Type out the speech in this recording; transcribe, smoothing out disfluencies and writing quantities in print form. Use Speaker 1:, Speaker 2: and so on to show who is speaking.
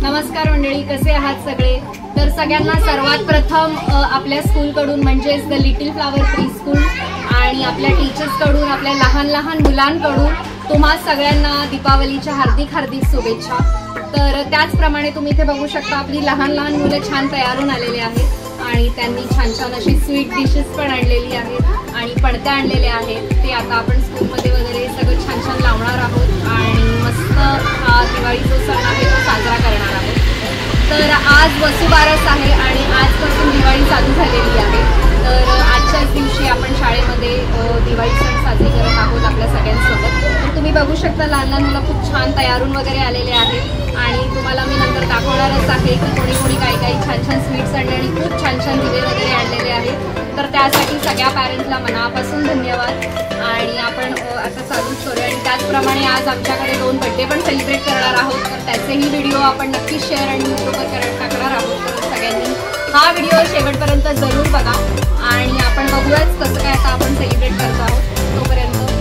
Speaker 1: नमस्कार मंडळी, कसे आहात सगळे? तर सगळ्यांना सर्वात प्रथम आपल्या स्कूलकडून म्हणजेच the little flower pre school आणि आपल्या टीचर्सकडून, आपल्या लहान लहान मुलांकडून तुम्हा सगळ्यांना दीपावलीच्या हार्दिक हार्दिक शुभेच्छा। तर त्याचप्रमाणे तुम्ही इथे बघू शकता आपली लहान लहान मुलं छान तयार होऊन आलेले आहेत आणि त्यांनी छान छान अशी स्वीट डिशेस पण आणलेली आहेत आणि पणत्या आणलेल्या आहेत। ते आता आपण स्कूलमध्ये वगैरे सगळं छान छान लावणार आहोत आणि मस्त हा दिवाळी जो सण आहे तो साजरा करणार आहोत। तर आज वसुबारस आहे आणि आजपासून दिवाळी चालू झालेली आहे। तर आजच्याच दिवशी आपण शाळेमध्ये दिवाळी सण साजरी करत आहोत आपल्या सगळ्यांसोबत। तर तुम्ही बघू शकता लहान लहान मुलं खूप छान तयार होऊन वगैरे आलेले आहेत आणि तुम्हाला मी नंतर दाखवणारच आहे की कोणी कोणी काही काही छान छान स्वीट्स आणले आणि खूप छान छान दिवे वगैरे आणलेले आहेत। तर त्यासाठी सगळ्या पॅरेंट्सला मनापासून धन्यवाद आणि आपण आता चालूच करूया। आणि त्याचप्रमाणे आज आमच्याकडे 2 बर्थडे पण सेलिब्रेट करणार आहोत, तर त्याचेही व्हिडिओ आपण नक्कीच शेअर आणि यूट्यूबवर टाकणार आहोत। तर सगळ्यांनी हा व्हिडिओ शेवटपर्यंत जरूर बघा आणि आपण बघूयाच कसं काय आता आपण सेलिब्रेट करतो आहोत। तोपर्यंत